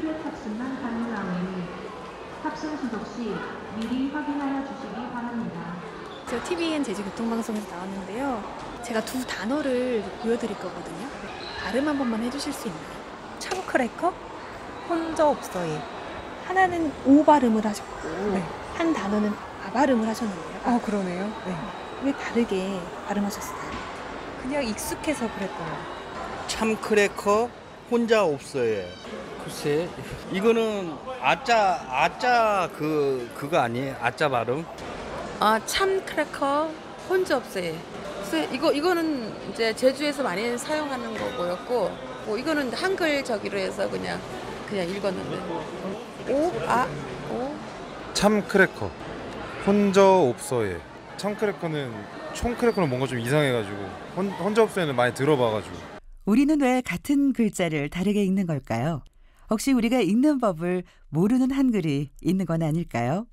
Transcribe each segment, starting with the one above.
TV에 탑승한 가능하오니 탑승 수속 시 미리 확인하여 주시기 바랍니다. 저 TVN 제주교통방송에서 나왔는데요. 제가 두 단어를 보여드릴 거거든요. 발음 한 번만 해주실 수 있나요? 참크래커? 혼자 없어요. 하나는 오 발음을 하셨고 네. 한 단어는 아 발음을 하셨는데요. 그러네요. 네. 왜 다르게 발음하셨어요? 그냥 익숙해서 그랬어요. 참크래커 혼자 없어요. 글쎄, 이거는 아짜 그거 아니에요? 아짜 발음? 참크래커 혼자 없어요. 그래서 이거는 이제 제주에서 많이 사용하는 거고였고, 뭐 이거는 한글 저기로 해서 그냥 읽었는데. 참크래커 혼자 없어요. 참크래커는 총크래커는 뭔가 좀 이상해가지고 혼자 없어요는 많이 들어봐가지고. 우리는 왜 같은 글자를 다르게 읽는 걸까요? 혹시 우리가 읽는 법을 모르는 한글이 있는 건 아닐까요?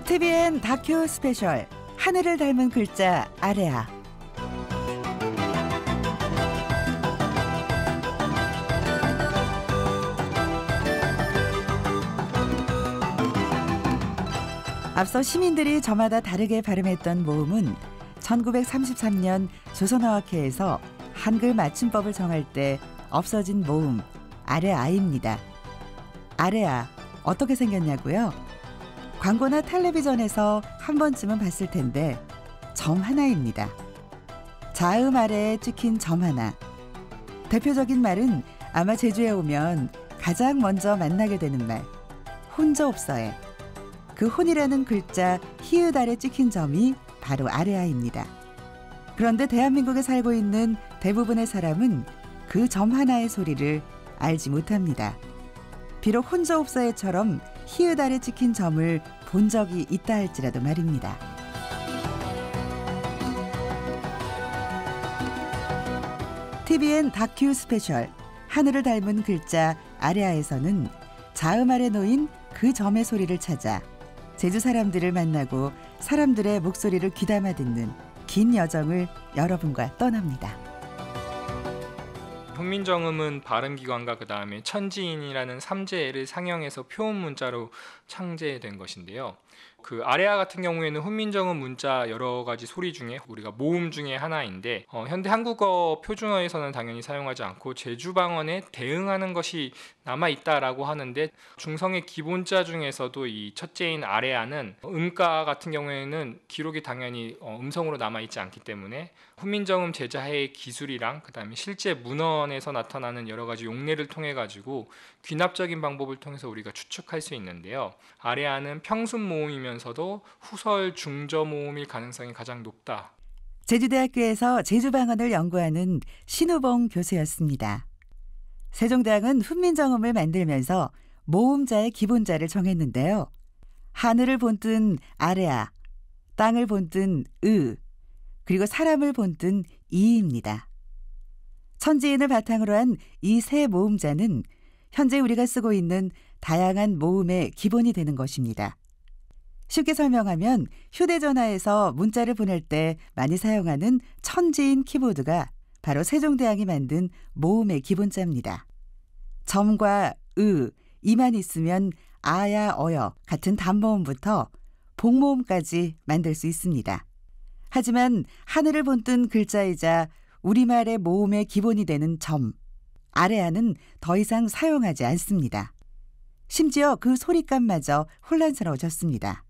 TVN 다큐 스페셜 하늘을 닮은 글자 아레아. 앞서 시민들이 저마다 다르게 발음했던 모음은 1933년 조선어학회에서 한글 맞춤법을 정할 때 없어진 모음 아레아입니다. 아레아 어떻게 생겼냐고요? 광고나 텔레비전에서 한 번쯤은 봤을 텐데 점 하나입니다. 자음 아래에 찍힌 점 하나. 대표적인 말은 아마 제주에 오면 가장 먼저 만나게 되는 말 혼자 없어에. 그 혼이라는 글자 히읗 아래 찍힌 점이 바로 아레아입니다. 그런데 대한민국에 살고 있는 대부분의 사람은 그 점 하나의 소리를 알지 못합니다. 비록 혼자 없어에처럼 히읗 아래 찍힌 점을 본 적이 있다 할지라도 말입니다. TVN 다큐 스페셜 하늘을 닮은 글자 아레아에서는 자음 아래 놓인 그 점의 소리를 찾아 제주 사람들을 만나고 사람들의 목소리를 귀담아 듣는 긴 여정을 여러분과 떠납니다. 훈민정음은 발음기관과 그 다음에 천지인이라는 삼재를 상영해서 표음 문자로 창제된 것인데요. 그 아레아 같은 경우에는 훈민정음 문자 여러 가지 소리 중에 우리가 모음 중에 하나인데 현대 한국어 표준어에서는 당연히 사용하지 않고 제주 방언에 대응하는 것이 남아 있다라고 하는데 중성의 기본자 중에서도 이 첫째인 아레아는 음가 같은 경우에는 기록이 당연히 음성으로 남아 있지 않기 때문에 훈민정음 제자해의 기술이랑 그다음에 실제 문헌에서 나타나는 여러 가지 용례를 통해 가지고 귀납적인 방법을 통해서 우리가 추측할 수 있는데요. 아레아는 평순 모음이면서도 후설 중저 모음일 가능성이 가장 높다. 제주대학교에서 제주방언을 연구하는 신우봉 교수였습니다. 세종대왕은 훈민정음을 만들면서 모음자의 기본자를 정했는데요. 하늘을 본뜬 아레아, 땅을 본뜬 의, 그리고 사람을 본뜬 이입니다. 천지인을 바탕으로 한 이 세 모음자는 현재 우리가 쓰고 있는 다양한 모음의 기본이 되는 것입니다. 쉽게 설명하면 휴대전화에서 문자를 보낼 때 많이 사용하는 천지인 키보드가 바로 세종대왕이 만든 모음의 기본자입니다. 점과 의, 이만 있으면 아야, 어여 같은 단모음부터 복모음까지 만들 수 있습니다. 하지만 하늘을 본뜬 글자이자 우리말의 모음의 기본이 되는 점, 아레아는 더 이상 사용하지 않습니다. 심지어 그 소리값마저 혼란스러워졌습니다.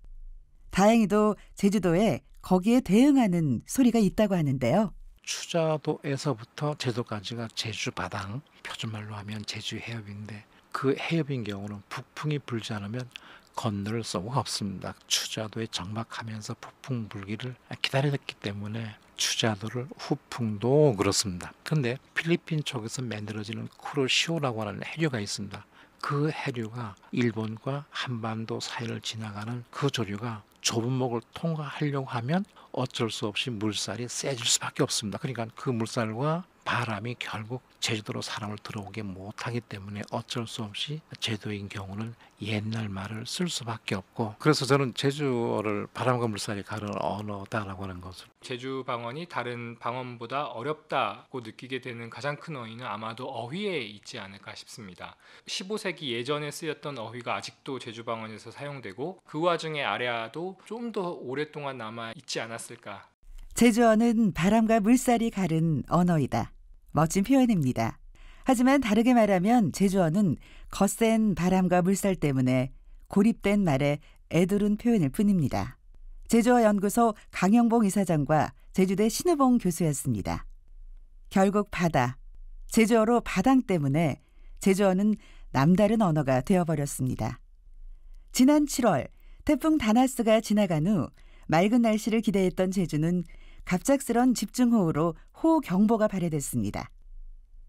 다행히도 제주도에 거기에 대응하는 소리가 있다고 하는데요. 추자도에서부터 제도까지가 제주 바당, 표준말로 하면 제주 해협인데 그 해협인 경우는 북풍이 불지 않으면 건널 수가 없습니다. 추자도에 정박하면서 북풍 불기를 기다렸기 때문에 추자도를 후풍도 그렇습니다. 그런데 필리핀 쪽에서 만들어지는 쿠로시오라고 하는 해류가 있습니다. 그 해류가 일본과 한반도 사이를 지나가는 그 조류가 좁은 목을 통과하려고 하면 어쩔 수 없이 물살이 세질 수밖에 없습니다. 그러니까 그 물살과 바람이 결국 제주도로 사람을 들어오게 못하기 때문에 어쩔 수 없이 제주도인 경우는 옛날 말을 쓸 수밖에 없고, 그래서 저는 제주어를 바람과 물살이 가르는 언어다라고 하는 것을, 제주 방언이 다른 방언보다 어렵다고 느끼게 되는 가장 큰 원인은 아마도 어휘에 있지 않을까 싶습니다. 15세기 예전에 쓰였던 어휘가 아직도 제주 방언에서 사용되고 그 와중에 아레아도 좀 더 오랫동안 남아 있지 않았을까. 제주어는 바람과 물살이 가른 언어이다. 멋진 표현입니다. 하지만 다르게 말하면 제주어는 거센 바람과 물살 때문에 고립된 말에 애두른 표현일 뿐입니다. 제주어 연구소 강영봉 이사장과 제주대 신우봉 교수였습니다. 결국 바다, 제주어로 바당 때문에 제주어는 남다른 언어가 되어버렸습니다. 지난 7월 태풍 다나스가 지나간 후 맑은 날씨를 기대했던 제주는 갑작스런 집중호우로 호우경보가 발효됐습니다.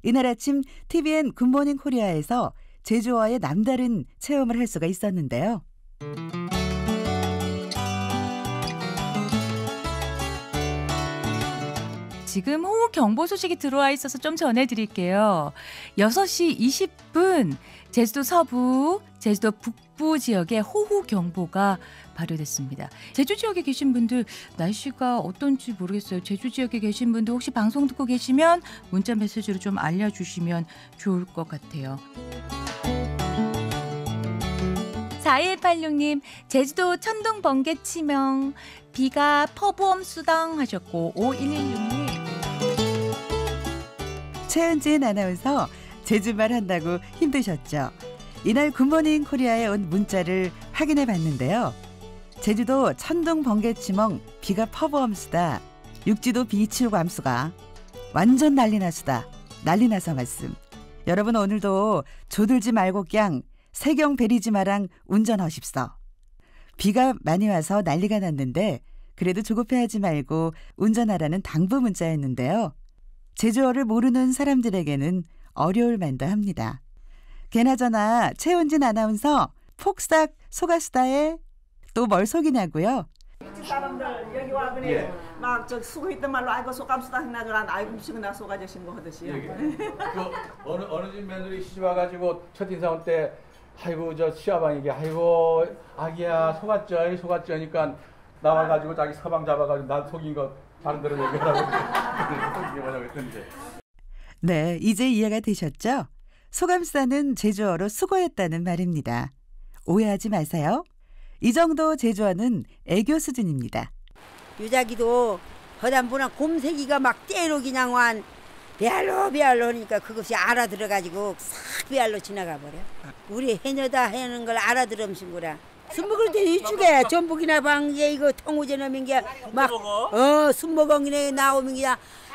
이날 아침 TVN 굿모닝 코리아에서 제주어의 남다른 체험을 할 수가 있었는데요. 지금 호우경보 소식이 들어와 있어서 좀 전해드릴게요. 6시 20분 제주도 서부, 제주도 북부 지역에 호우경보가 발효됐습니다. 제주 지역에 계신 분들 날씨가 어떤지 모르겠어요. 제주 지역에 계신 분들 혹시 방송 듣고 계시면 문자 메시지로 좀 알려주시면 좋을 것 같아요. 4186님, 제주도 천둥 번개 치명, 비가 퍼부엄 수당 하셨고, 5116님. 최은진 아나운서, 제주말 한다고 힘드셨죠? 이날 굿모닝 코리아에 온 문자를 확인해 봤는데요. 제주도 천둥 번개 치멍, 비가 퍼부엄수다. 육지도 비치우고 암수가 완전 난리 나수다. 난리 나서 말씀. 여러분 오늘도 조들지 말고 그냥 세경 베리지 마랑 운전하십소. 비가 많이 와서 난리가 났는데 그래도 조급해하지 말고 운전하라는 당부 문자였는데요. 제주어를 모르는 사람들에게는 어려울 만도 합니다. 개나저나 최은진 아나운서 폭삭 속았수다에 또 뭘 속이냐고요? 사람들 여기 와 그래 막 저 수고 있던 말로 아이고 속감수다 했나저나 아이고 지금 속아져 신고하듯이. 어느 집 며느리 시집 와가지고 첫인상 때 아이고 저 시아방에게 아이고 아기야 속았죠 하니까 나와가지고 자기 서방 잡아가지고 난 속인 거 다른 데로 얘기하라고 뭐라고 했던데. 네, 이제 이해가 되셨죠? 소감수다는 제주어로 수고했다는 말입니다. 오해하지 마세요. 이 정도 제주어는 애교 수준입니다. 유자기도 허담보나 곰새기가 막 떼로 그냥 완 배알로 하니까 그것이 알아들어가지고 싹 배알로 지나가 버려. 우리 해녀다 하는 걸 알아들음신 거라. 술 먹을 때 이쪽에 전복이나 방게 이거 통우제 넣으면 게막 순먹엉이네 나오면 게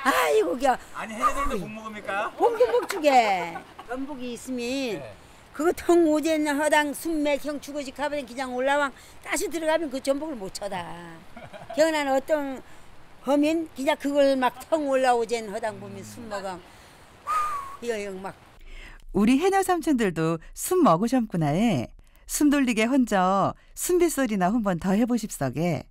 아이고 게 아니 해녀들도 복 먹습니까? 복도 먹주게 전복이 있으면 네. 그거 통우제 허당 순맥형 주거지 가버린 그냥 올라왕 다시 들어가면 그 전복을 못 쳐다. 경난 어떤 하면 그냥 그걸 막 통 올라오젠 허당 보면 순먹엉 이거 막 우리 해녀 삼촌들도 숨 먹으셨구나에 숨 돌리게 혼자 숨빗소리나 한번 더 해보십서게.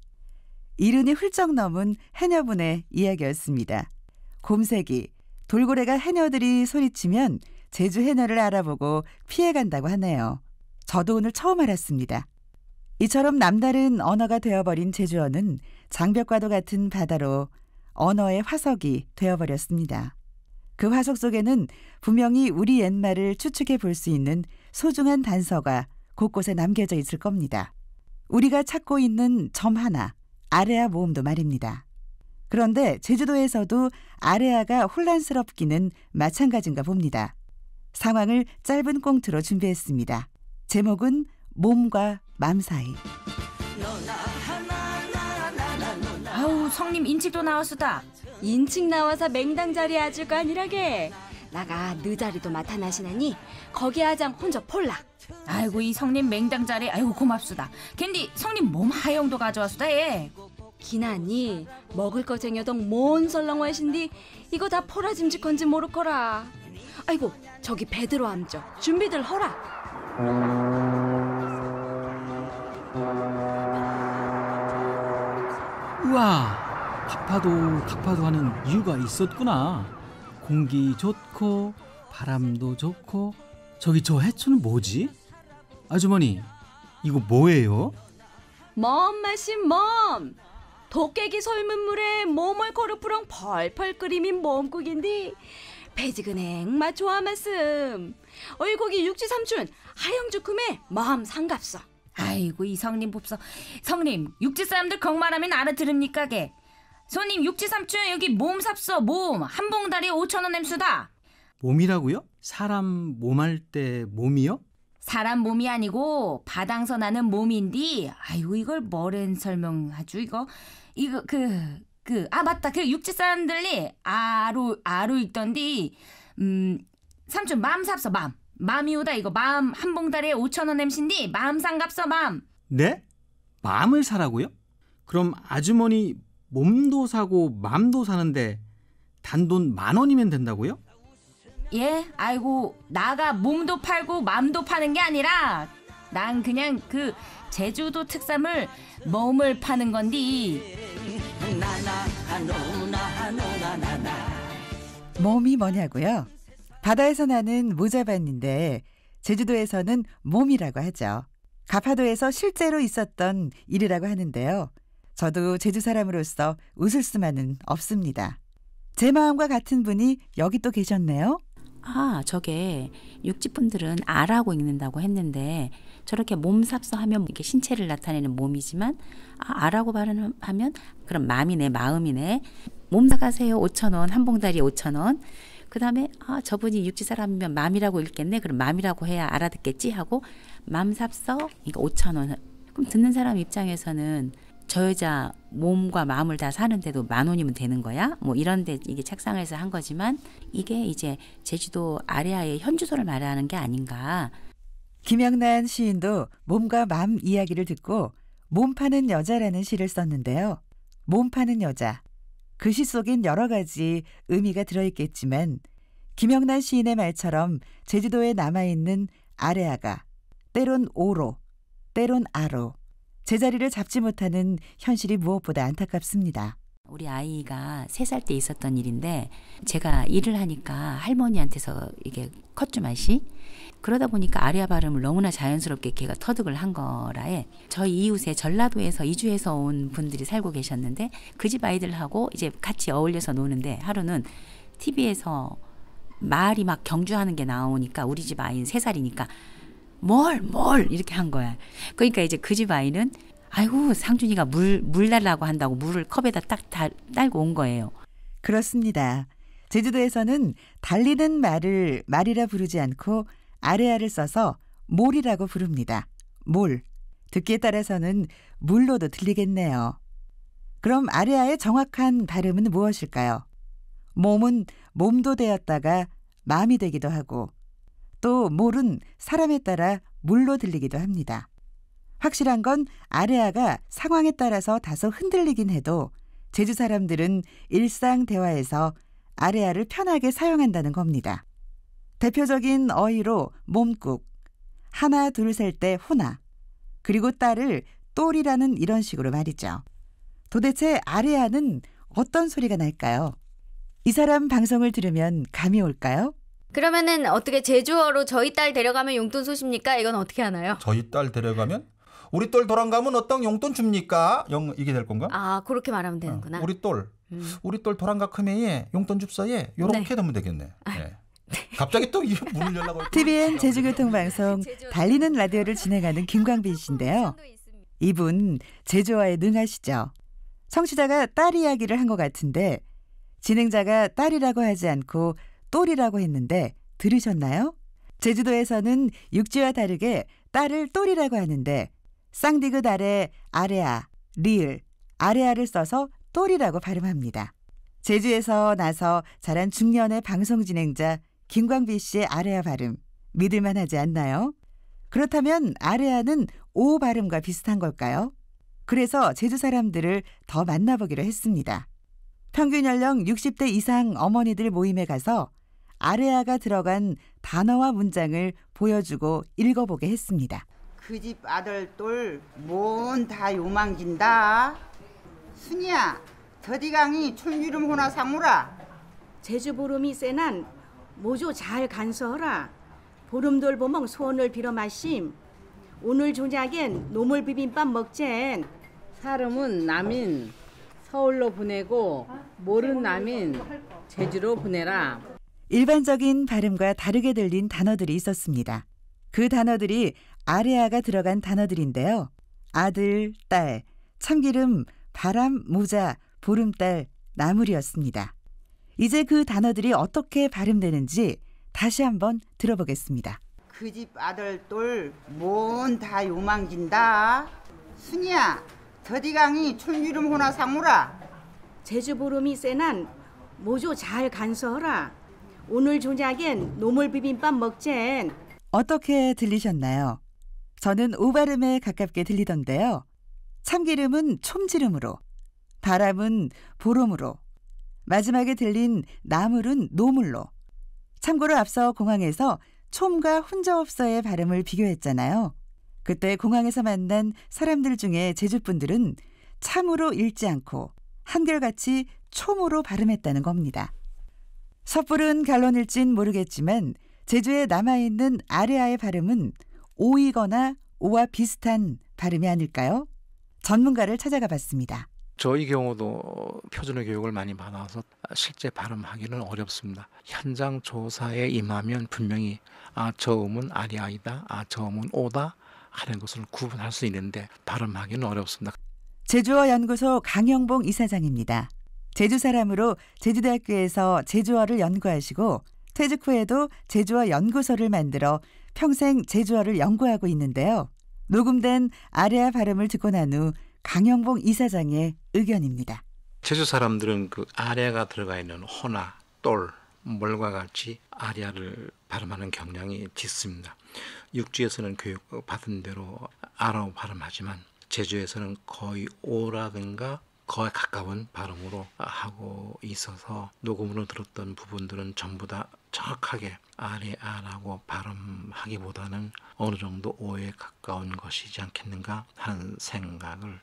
이른이 훌쩍 넘은 해녀분의 이야기였습니다. 곰새기, 돌고래가 해녀들이 소리치면 제주 해녀를 알아보고 피해간다고 하네요. 저도 오늘 처음 알았습니다. 이처럼 남다른 언어가 되어버린 제주어는 장벽과도 같은 바다로 언어의 화석이 되어버렸습니다. 그 화석 속에는 분명히 우리 옛말을 추측해 볼 수 있는 소중한 단서가 곳곳에 남겨져 있을 겁니다. 우리가 찾고 있는 점 하나, 아레아 모음도 말입니다. 그런데 제주도에서도 아레아가 혼란스럽기는 마찬가지인가 봅니다. 상황을 짧은 꽁트로 준비했습니다. 제목은 몸과 맘 사이. 아우 성님 인칙도 나왔수다. 인칙 나와서 맹당 자리 아줄 거 아니라게. 나가 너 자리도 맡아나시나니 거기 아장 혼자 폴라. 아이고 이 성님 맹당 자리 아이고 고맙수다. 캔디 성님 몸 하영도 가져왔수다 예. 기나니 먹을 거 쟁여동 뭔 설렁와신디 이거 다 포라 짐직건지 모르거라. 아이고 저기 배들어 암죠. 준비들 허라. 우와, 각파도 하는 이유가 있었구나. 공기 좋고 바람도 좋고. 저기 저 해초는 뭐지? 아주머니, 이거 뭐예요? 멈 마신 멈. 도깨기 솔문 물에 몸을 거르푸렁 펄펄 끓이민 몸국인데 배지근행 맛 좋아 말씀. 어이 거기 육지 삼촌 하영주금에 마음 상갑소. 아이고 이 성님 봅소. 성님 육지 사람들 걱말하면 알아들읍니까 게. 손님 육지 삼촌 여기 몸 삽소. 몸 한 봉다리에 5,000원 엠수다. 몸이라고요? 사람 몸할 때 몸이요? 사람 몸이 아니고 바당서 나는 몸인디. 아이고 이걸 뭐랜 설명하죠 이거. 이거 아 맞다. 그 육지 사람들이 아로 읽던디. 삼촌 맘 삽소 맘. 맘이오다 이거. 맘 한 봉다리에 5,000원 엠신디. 맘 상갑소 맘. 네? 마음을 사라고요? 그럼 아주머니 몸도 사고 맘도 사는데 단돈 10,000원이면 된다고요? 예? 아이고 나가 몸도 팔고 맘도 파는 게 아니라 난 그냥 그 제주도 특산물 몸을 파는 건디. 몸이 뭐냐고요? 바다에서 나는 모자반인데 제주도에서는 몸이라고 하죠. 가파도에서 실제로 있었던 일이라고 하는데요. 저도 제주 사람으로서 웃을 수만은 없습니다. 제 마음과 같은 분이 여기 또 계셨네요. 아, 저게 육지분들은 아라고 읽는다고 했는데 저렇게 몸삽서 하면 이게 신체를 나타내는 몸이지만 아라고 발음하면 그럼 맘이네, 마음이네. 몸 사가세요 5,000원, 한 봉다리에 5,000원. 그 다음에 저분이 육지 사람이면 맘이라고 읽겠네. 그럼 맘이라고 해야 알아듣겠지 하고 맘삽서 그러니까 5,000원. 그럼 듣는 사람 입장에서는 저 여자 몸과 마음을 다 사는데도 10,000원이면 되는 거야? 뭐 이런데 이게 책상에서 한 거지만 이게 이제 제주도 아래아의 현주소를 말하는 게 아닌가. 김영란 시인도 몸과 맘 이야기를 듣고 몸 파는 여자라는 시를 썼는데요. 몸 파는 여자. 그 시 속엔 여러 가지 의미가 들어있겠지만 김영란 시인의 말처럼 제주도에 남아있는 아래아가 때론 오로, 때론 아로. 제자리를 잡지 못하는 현실이 무엇보다 안타깝습니다. 우리 아이가 3살 때 있었던 일인데 제가 일을 하니까 할머니한테서 이게 컸주맛이 그러다 보니까 아리아 발음을 너무나 자연스럽게 걔가 터득을 한 거라에 저희 이웃에 전라도에서 이주해서 온 분들이 살고 계셨는데 그 집 아이들하고 이제 같이 어울려서 노는데 하루는 TV에서 말이 막 경주하는 게 나오니까 우리 집 아이는 3살이니까 뭘 이렇게 한 거야. 그러니까 이제 그 집 아이는 아이고 상준이가 물 달라고 한다고 물을 컵에다 딱 딸고 온 거예요. 그렇습니다. 제주도에서는 달리는 말을 말이라 부르지 않고 아래아를 써서 몰이라고 부릅니다. 몰. 듣기에 따라서는 물로도 들리겠네요. 그럼 아래아의 정확한 발음은 무엇일까요? 몸은 몸도 되었다가 마음이 되기도 하고 또 몰은 사람에 따라 물로 들리기도 합니다. 확실한 건 아래아가 상황에 따라서 다소 흔들리긴 해도 제주 사람들은 일상 대화에서 아래아를 편하게 사용한다는 겁니다. 대표적인 어휘로 몸국, 하나 둘 셀 때 호나, 그리고 딸을 똘이라는 이런 식으로 말이죠. 도대체 아래아는 어떤 소리가 날까요? 이 사람 방송을 들으면 감이 올까요? 그러면은 어떻게 제주어로 저희 딸 데려가면 용돈 쏘십니까? 이건 어떻게 하나요? 저희 딸 데려가면? 우리 딸 도랑가면 어떤 용돈 줍니까? 이게 될 건가? 아, 그렇게 말하면 되는구나. 우리 딸 도랑가 크면 용돈 줍서예. 요렇게 네. 되면 되겠네. 네. 갑자기 또 문을 열라고 TVN 제주교통방송 달리는 라디오를 진행하는 김광빈 씨인데요. 이분 제주어에 능하시죠. 청취자가 딸 이야기를 한 것 같은데 진행자가 딸이라고 하지 않고 똘이라고 했는데 들으셨나요? 제주도에서는 육지와 다르게 딸을 똘이라고 하는데 쌍디귿 아래 아래아, 리을, 아래아를 써서 똘이라고 발음합니다. 제주에서 나서 자란 중년의 방송 진행자 김광비 씨의 아래아 발음 믿을만 하지 않나요? 그렇다면 아래아는 오 발음과 비슷한 걸까요? 그래서 제주 사람들을 더 만나보기로 했습니다. 평균 연령 60대 이상 어머니들 모임에 가서 아래아가 들어간 단어와 문장을 보여주고 읽어보게 했습니다. 그 집 아들 똘 뭔 다 요망진다. 순이야 더디강이 촌유름 호나 상무라. 제주 보름이 세난 모조 잘 간서하라. 보름돌 보멍 소원을 빌어 마심. 오늘 저녁엔 노물 비빔밥 먹젠. 사람은 남인 서울로 보내고 모르는 남인 제주로 보내라. 일반적인 발음과 다르게 들린 단어들이 있었습니다. 그 단어들이 아레아가 들어간 단어들인데요. 아들, 딸, 참기름, 바람, 모자, 보름달, 나물이었습니다. 이제 그 단어들이 어떻게 발음되는지 다시 한번 들어보겠습니다. 그 집 아들 똘 뭔 다 요망진다. 순이야, 더디강이 춘기름 호나 사무라. 제주 보름이 세난 모조 잘 간서하라. 오늘 저녁엔 노물 비빔밥 먹젠. 어떻게 들리셨나요? 저는 오발음에 가깝게 들리던데요. 참기름은 촘지름으로, 바람은 보름으로, 마지막에 들린 나물은 노물로. 참고로 앞서 공항에서 촘과 혼자없어의 발음을 비교했잖아요. 그때 공항에서 만난 사람들 중에 제주분들은 참으로 읽지 않고 한결같이 촘으로 발음했다는 겁니다. 섣부른 결론일진 모르겠지만 제주에 남아있는 아레아의 발음은 오이거나 오와 비슷한 발음이 아닐까요? 전문가를 찾아가 봤습니다. 저희 경우도 표준어 교육을 많이 받아서 실제 발음하기는 어렵습니다. 현장 조사에 임하면 분명히 저 음은 아리아이다, 저 음은 오다 하는 것을 구분할 수 있는데 발음하기는 어렵습니다. 제주어 연구소 강영봉 이사장입니다. 제주 사람으로 제주대학교에서 제주어를 연구하시고 퇴직 후에도 제주어 연구소를 만들어 평생 제주어를 연구하고 있는데요. 녹음된 아레아 발음을 듣고 난 후 강영봉 이사장의 의견입니다. 제주 사람들은 그 아레아가 들어가 있는 호나, 똘, 몰과 같이 아레아를 발음하는 경향이 짙습니다. 육지에서는 교육받은 대로 아라고 발음하지만 제주에서는 거의 오라든가 거의 가까운 발음으로 하고 있어서 녹음으로 들었던 부분들은 전부 다 정확하게 아레아라고 발음하기보다는 어느 정도 오에 가까운 것이지 않겠는가 하는 생각을.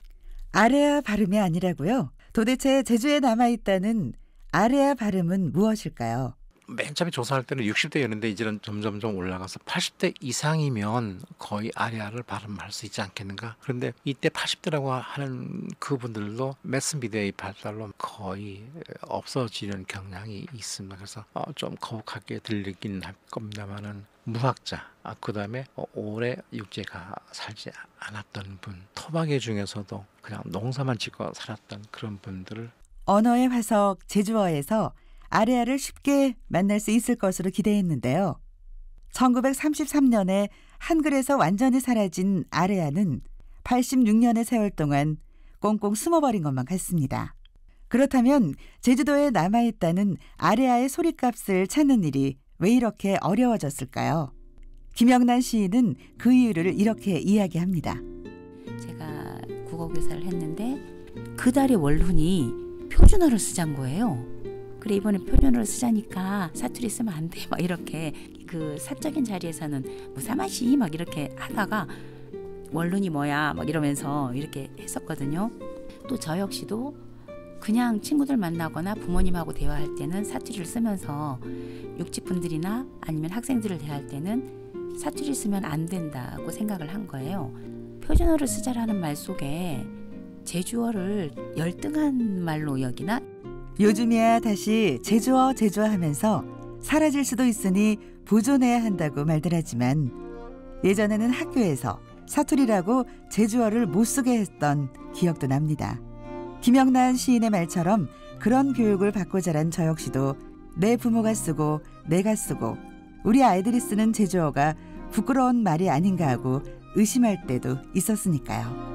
아레아 발음이 아니라고요? 도대체 제주에 남아있다는 아레아 발음은 무엇일까요? 맨 처음에 조사할 때는 60대였는데 이제는 점점 올라가서 80대 이상이면 거의 아레아를 발음할 수 있지 않겠는가. 그런데 이때 80대라고 하는 그분들도 매스미디어의 발달로 거의 없어지는 경향이 있습니다. 그래서 좀 거북하게 들리긴 할 겁니다만은 무학자, 그 다음에 오래 육지에 살지 않았던 분, 토박이 중에서도 그냥 농사만 짓고 살았던 그런 분들을 언어의 화석 제주어에서 아레아를 쉽게 만날 수 있을 것으로 기대했는데요. 1933년에 한글에서 완전히 사라진 아레아는 86년의 세월 동안 꽁꽁 숨어버린 것만 같습니다. 그렇다면 제주도에 남아있다는 아레아의 소리값을 찾는 일이 왜 이렇게 어려워졌을까요? 김영란 시인은 그 이유를 이렇게 이야기합니다. 제가 국어교사를 했는데 그 달의 월훈이 표준어를 쓰자는 거예요. 그래 이번에 표준어를 쓰자니까 사투리 쓰면 안 돼 막 이렇게 그 사적인 자리에서는 뭐 사마시 막 이렇게 하다가 원론이 뭐야 막 이러면서 이렇게 했었거든요. 또 저 역시도 그냥 친구들 만나거나 부모님하고 대화할 때는 사투리를 쓰면서 육지분들이나 아니면 학생들을 대할 때는 사투리 쓰면 안 된다고 생각을 한 거예요. 표준어를 쓰자라는 말 속에 제주어를 열등한 말로 여기나? 요즘이야 다시 제주어 하면서 사라질 수도 있으니 보존해야 한다고 말들 하지만 예전에는 학교에서 사투리라고 제주어를 못 쓰게 했던 기억도 납니다. 김영란 시인의 말처럼 그런 교육을 받고 자란 저 역시도 내 부모가 쓰고 내가 쓰고 우리 아이들이 쓰는 제주어가 부끄러운 말이 아닌가 하고 의심할 때도 있었으니까요.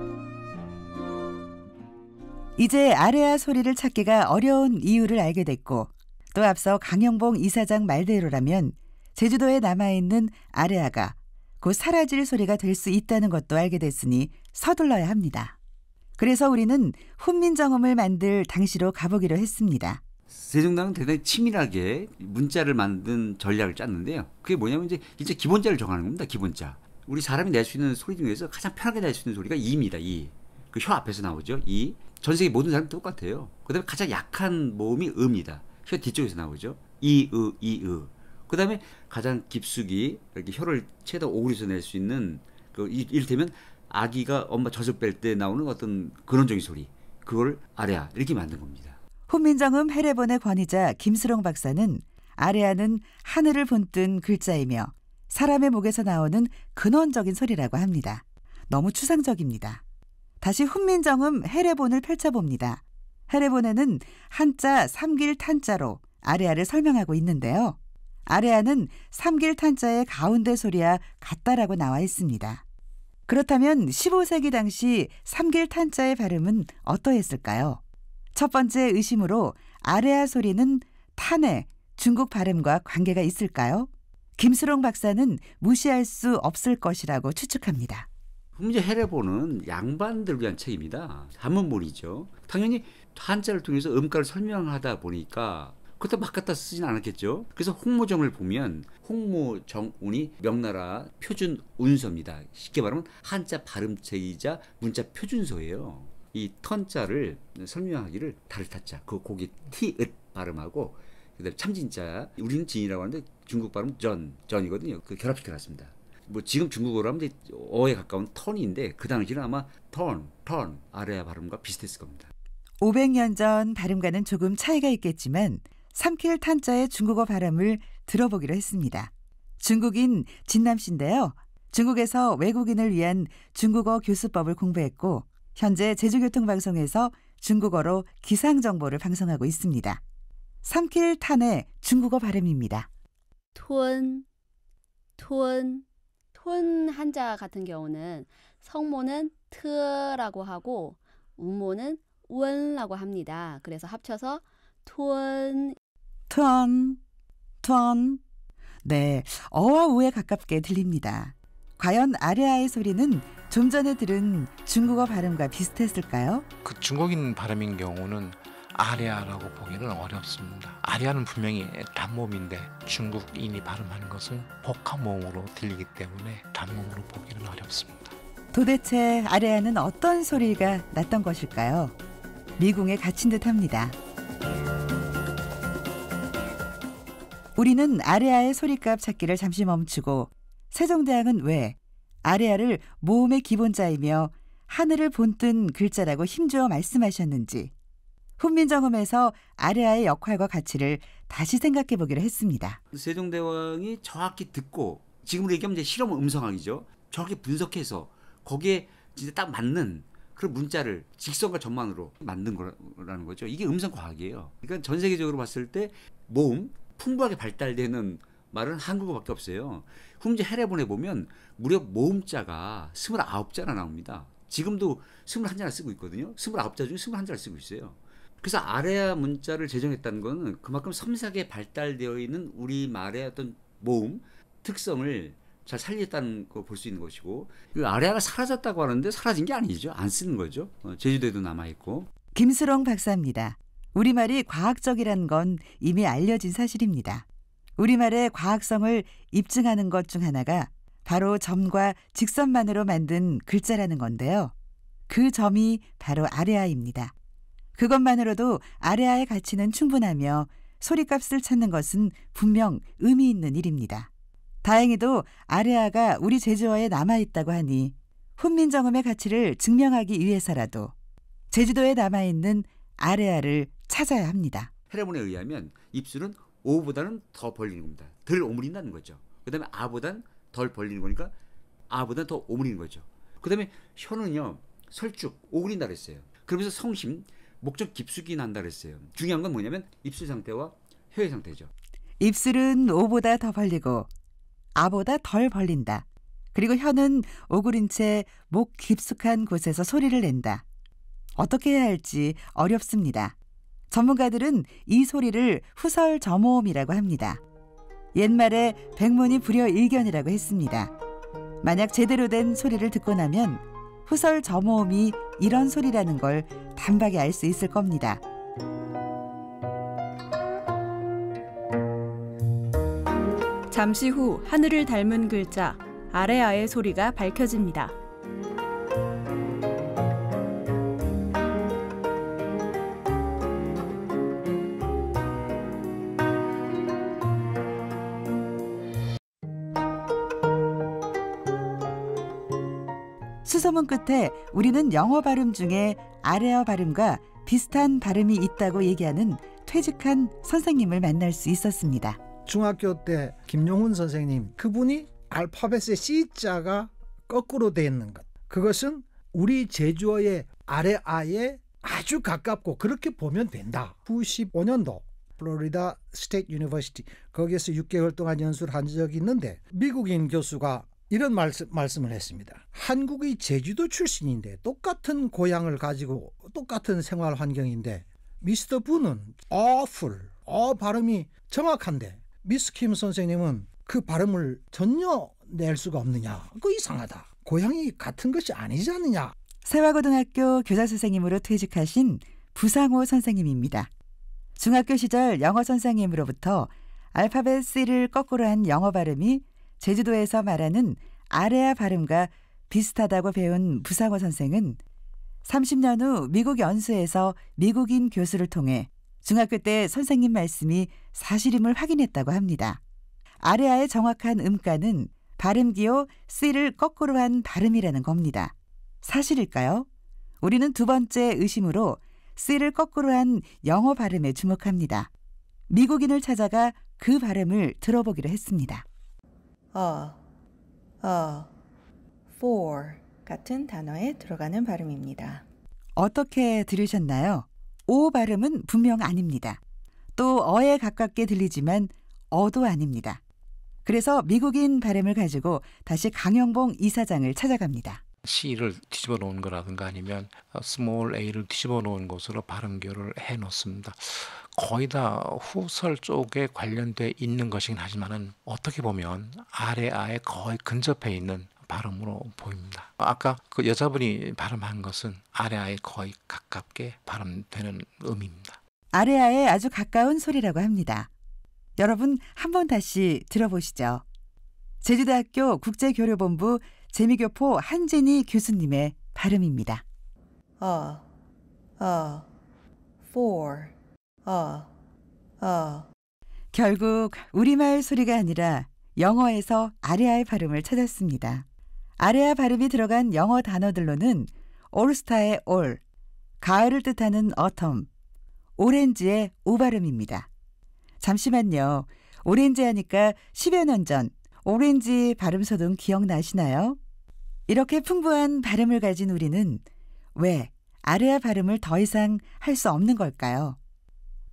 이제 아레아 소리를 찾기가 어려운 이유를 알게 됐고 또 앞서 강영봉 이사장 말대로라면 제주도에 남아있는 아레아가 곧 사라질 소리가 될 수 있다는 것도 알게 됐으니 서둘러야 합니다. 그래서 우리는 훈민정음을 만들 당시로 가보기로 했습니다. 세종대왕은 대단히 치밀하게 문자를 만든 전략을 짰는데요. 그게 뭐냐면 이제 기본자를 정하는 겁니다. 기본자. 우리 사람이 낼 수 있는 소리 중에서 가장 편하게 낼 수 있는 소리가 이입니다. 이. 그 혀 앞에서 나오죠. 이. 전 세계 모든 사람이 똑같아요. 그다음에 가장 약한 모음이 음이다. 혀 뒤쪽에서 나오죠. 이으 이으. 그다음에 가장 깊숙이 이렇게 혀를 최다 오그리서 낼 수 있는 그 이를테면 아기가 엄마 젖을 뺄 때 나오는 어떤 근원적인 소리. 그걸 아레아 이렇게 만든 겁니다. 훈민정음 해례본의 권위자 김수롱 박사는 아레아는 하늘을 본뜬 글자이며 사람의 목에서 나오는 근원적인 소리라고 합니다. 너무 추상적입니다. 다시 훈민정음 해례본을 펼쳐봅니다. 해례본에는 한자 삼길탄자로 아레아를 설명하고 있는데요. 아레아는 삼길탄자의 가운데 소리와 같다라고 나와 있습니다. 그렇다면 15세기 당시 삼길탄자의 발음은 어떠했을까요? 첫 번째 의심으로 아레아 소리는 탄의 중국 발음과 관계가 있을까요? 김수롱 박사는 무시할 수 없을 것이라고 추측합니다. 훈민정 해례본은 양반들을 위한 책입니다. 한문본이죠. 당연히 한자를 통해서 음가를 설명하다 보니까 그것도 막 갖다 쓰진 않았겠죠. 그래서 홍모정을 보면 홍모정운이 명나라 표준 운서입니다. 쉽게 말하면 한자 발음책이자 문자 표준서예요. 이 턴자를 설명하기를 다르타자, 그 고기 티읕 발음하고 그다음에 참진자, 우리는 진이라고 하는데 중국 발음 전이거든요. 그 결합시켜놨습니다. 뭐 지금 중국어로 하면 어에 가까운 턴인데 그 당시는 아마 턴 아레아 발음과 비슷했을 겁니다. 500년 전 발음과는 조금 차이가 있겠지만 삼킬 탄자의 중국어 발음을 들어보기로 했습니다. 중국인 진남 씨인데요. 중국에서 외국인을 위한 중국어 교수법을 공부했고 현재 제주교통방송에서 중국어로 기상정보를 방송하고 있습니다. 삼킬 탄의 중국어 발음입니다. 톤 한자 같은 경우는 성모는 트라고 하고 우모는 원라고 합니다. 그래서 합쳐서 톤. 네, 어와 우에 가깝게 들립니다. 과연 아레아의 소리는 좀 전에 들은 중국어 발음과 비슷했을까요? 그 중국인 발음인 경우는 아레아라고 보기는 어렵습니다. 아레아는 분명히 단모음인데 중국인이 발음하는 것은 복합모음으로 들리기 때문에 단모음으로 보기는 어렵습니다. 도대체 아레아는 어떤 소리가 났던 것일까요? 미궁에 갇힌 듯합니다. 우리는 아레아의 소리값 찾기를 잠시 멈추고 세종대왕은 왜 아레아를 모음의 기본자이며 하늘을 본뜬 글자라고 힘주어 말씀하셨는지 훈민정음에서 아레아의 역할과 가치를 다시 생각해 보기로 했습니다. 세종대왕이 정확히 듣고 지금으로 얘기하면 이제 실험 음성학이죠. 정확히 분석해서 거기에 진짜 딱 맞는 그런 문자를 직선과 전만으로 만든 거라는 거죠. 이게 음성과학이에요. 그러니까 전 세계적으로 봤을 때 모음, 풍부하게 발달되는 말은 한국어밖에 없어요. 훈민정 해례본에 보면 무려 모음자가 29자나 나옵니다. 지금도 21자나 쓰고 있거든요. 29자 중에 21자를 쓰고 있어요. 그래서 아레아 문자를 제정했다는 것은 그만큼 섬세하게 발달되어 있는 우리말의 어떤 모음, 특성을 잘 살렸다는 거 볼 수 있는 것이고 아레아가 사라졌다고 하는데 사라진 게 아니죠. 안 쓰는 거죠. 제주도에도 남아있고. 김수롱 박사입니다. 우리말이 과학적이라는 건 이미 알려진 사실입니다. 우리말의 과학성을 입증하는 것 중 하나가 바로 점과 직선만으로 만든 글자라는 건데요. 그 점이 바로 아레아입니다. 그것만으로도 아레아의 가치는 충분하며 소리값을 찾는 것은 분명 의미 있는 일입니다. 다행히도 아레아가 우리 제주어에 남아있다고 하니 훈민정음의 가치를 증명하기 위해서라도 제주도에 남아있는 아레아를 찾아야 합니다. 해례본에 의하면 입술은 오보다는 더 벌리는 겁니다. 덜 오므린다는 거죠. 그 다음에 아보다는 덜 벌리는 거니까 아보다는 더 오므리는 거죠. 그 다음에 혀는요 설쭉 오그린다 그랬어요. 그러면서 성심 목적 깊숙이 난다 그랬어요. 중요한 건 뭐냐면 입술 상태와 혀의 상태죠. 입술은 오보다 더 벌리고 아보다 덜 벌린다. 그리고 혀는 오그린 채 목 깊숙한 곳에서 소리를 낸다. 어떻게 해야 할지 어렵습니다. 전문가들은 이 소리를 후설 저모음이라고 합니다. 옛말에 백문이 불여일견이라고 했습니다. 만약 제대로 된 소리를 듣고 나면 후설 저모음이 이런 소리라는 걸 단박에 알 수 있을 겁니다. 잠시 후 하늘을 닮은 글자 아레아의 소리가 밝혀집니다. 수소문 끝에 우리는 영어 발음 중에 아래어 발음과 비슷한 발음이 있다고 얘기하는 퇴직한 선생님을 만날 수 있었습니다. 중학교 때 김용훈 선생님, 그분이 알파벳의 C자가 거꾸로 되어 있는 것, 그것은 우리 제주어의 아래아에 아주 가깝고 그렇게 보면 된다. 95년도 플로리다 스테이트 유니버시티, 거기에서 6개월 동안 연수를 한 적이 있는데 미국인 교수가 이런 말씀을 했습니다. 한국의 제주도 출신인데 똑같은 고향을 가지고 똑같은 생활 환경인데 미스터 부는 awful, 발음이 정확한데 미스 킴 선생님은 그 발음을 전혀 낼 수가 없느냐, 그거 이상하다, 고향이 같은 것이 아니지 않느냐. 세화고등학교 교사선생님으로 퇴직하신 부상호 선생님입니다. 중학교 시절 영어 선생님으로부터 알파벳 C를 거꾸로 한 영어 발음이 제주도에서 말하는 아래아 발음과 비슷하다고 배운 부상호 선생은 30년 후 미국 연수에서 미국인 교수를 통해 중학교 때 선생님 말씀이 사실임을 확인했다고 합니다. 아래아의 정확한 음가는 발음기호 C를 거꾸로 한 발음이라는 겁니다. 사실일까요? 우리는 두 번째 의심으로 C를 거꾸로 한 영어 발음에 주목합니다. 미국인을 찾아가 그 발음을 들어보기로 했습니다. for 같은 단어에 들어가는 발음입니다. 어떻게 들으셨나요? 오 발음은 분명 아닙니다. 또 어에 가깝게 들리지만 어도 아닙니다. 그래서 미국인 발음을 가지고 다시 강영봉 이사장을 찾아갑니다. C를 뒤집어 놓은 거라든가 아니면 small a를 뒤집어 놓은 것으로 발음교를 해 놓습니다. 거의 다 후설 쪽에 관련돼 있는 것이긴 하지만은 어떻게 보면 아래아에 거의 근접해 있는 발음으로 보입니다. 아까 그 여자분이 발음한 것은 아래아에 거의 가깝게 발음되는 음입니다. 아래아에 아주 가까운 소리라고 합니다. 여러분 한번 다시 들어보시죠. 제주대학교 국제교류본부 재미교포 한진희 교수님의 발음입니다. for, 결국 우리말 소리가 아니라 영어에서 아래아의 발음을 찾았습니다. 아래아 발음이 들어간 영어 단어들로는 올스타의 올, 가을을 뜻하는 autumn, 오렌지의 오 발음입니다. 잠시만요. 오렌지 하니까 10여 년 전 오렌지 발음 소동 기억나시나요? 이렇게 풍부한 발음을 가진 우리는 왜 아래아 발음을 더 이상 할 수 없는 걸까요?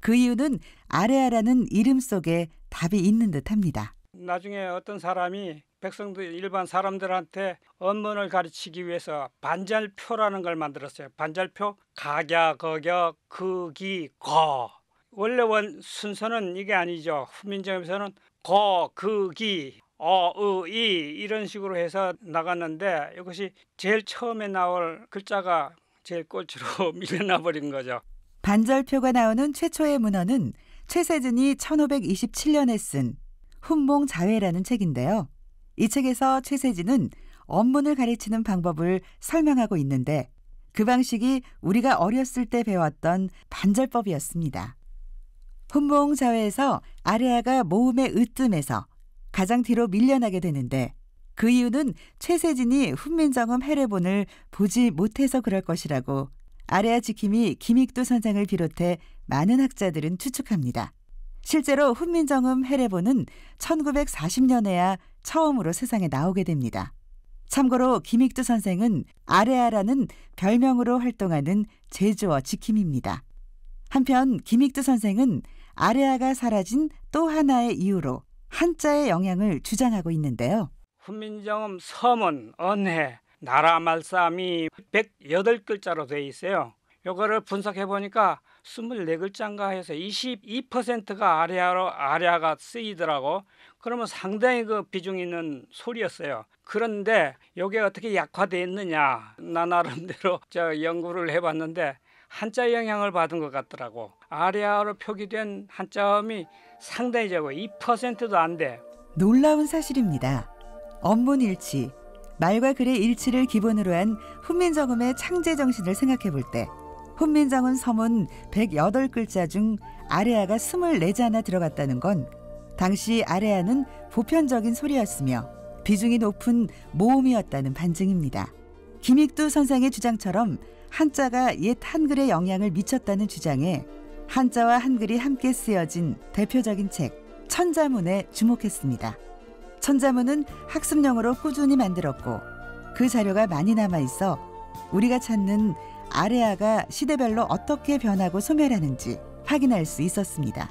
그 이유는 아래아라는 이름 속에 답이 있는 듯합니다. 나중에 어떤 사람이 백성들 일반 사람들한테 언문을 가르치기 위해서 반절표라는 걸 만들었어요. 반절표 각야, 거격, 극이, 거. 원래 순서는 이게 아니죠. 훈민정음에서는 거, 극이, 이 이런 식으로 해서 나갔는데 이것이 제일 처음에 나올 글자가 제일 꼴찌로 밀려나 버린 거죠. 반절표가 나오는 최초의 문헌은 최세진이 1527년에 쓴 훈몽자회라는 책인데요. 이 책에서 최세진은 언문을 가르치는 방법을 설명하고 있는데 그 방식이 우리가 어렸을 때 배웠던 반절법이었습니다. 훈몽자회에서 아래아가 모음의 으뜸에서 가장 뒤로 밀려나게 되는데 그 이유는 최세진이 훈민정음 해례본을 보지 못해서 그럴 것이라고 아래아 지킴이 김익두 선생을 비롯해 많은 학자들은 추측합니다. 실제로 훈민정음 해례본은 1940년에야 처음으로 세상에 나오게 됩니다. 참고로 김익두 선생은 아래아라는 별명으로 활동하는 제주어 지킴입니다. 한편 김익두 선생은 아래아가 사라진 또 하나의 이유로 한자의 영향을 주장하고 있는데요. 훈민정음 서문, 언해, 나라 말싸움이 108글자로 되어 있어요. 요거를 분석해 보니까 24글자인가 해서 22%가 아래아가 쓰이더라고. 그러면 상당히 그 비중 있는 소리였어요. 그런데 이게 어떻게 약화되어 있느냐, 나 나름대로 연구를 해봤는데 한자 영향을 받은 것 같더라고. 아래아로 표기된 한자음이 상당히 적어. 2%도 안 돼. 놀라운 사실입니다. 언문일치, 말과 글의 일치를 기본으로 한 훈민정음의 창제 정신을 생각해 볼 때 훈민정음 서문 108글자 중 아래아가 24자나 들어갔다는 건 당시 아래아는 보편적인 소리였으며 비중이 높은 모음이었다는 반증입니다. 김익두 선생의 주장처럼 한자가 옛 한글에 영향을 미쳤다는 주장에 한자와 한글이 함께 쓰여진 대표적인 책 천자문에 주목했습니다. 천자문은 학습용으로 꾸준히 만들었고 그 자료가 많이 남아있어 우리가 찾는 아래아가 시대별로 어떻게 변하고 소멸하는지 확인할 수 있었습니다.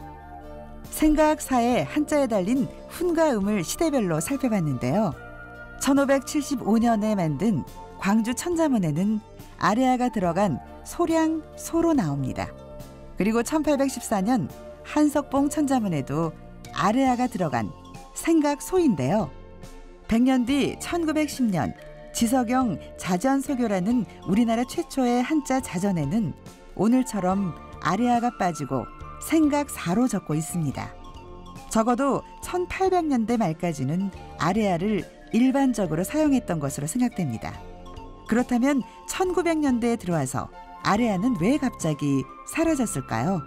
생가학사에 한자에 달린 훈과 음을 시대별로 살펴봤는데요. 1575년에 만든 광주 천자문에는 아래아가 들어간 소량 소로 나옵니다. 그리고 1814년 한석봉 천자문에도 아래아가 들어간 생각소인데요. 100년 뒤 1910년 지석영 자전소교라는 우리나라 최초의 한자 자전에는 오늘처럼 아래아가 빠지고 생각사로 적고 있습니다. 적어도 1800년대 말까지는 아래아를 일반적으로 사용했던 것으로 생각됩니다. 그렇다면 1900년대에 들어와서 아래아는 왜 갑자기 사라졌을까요?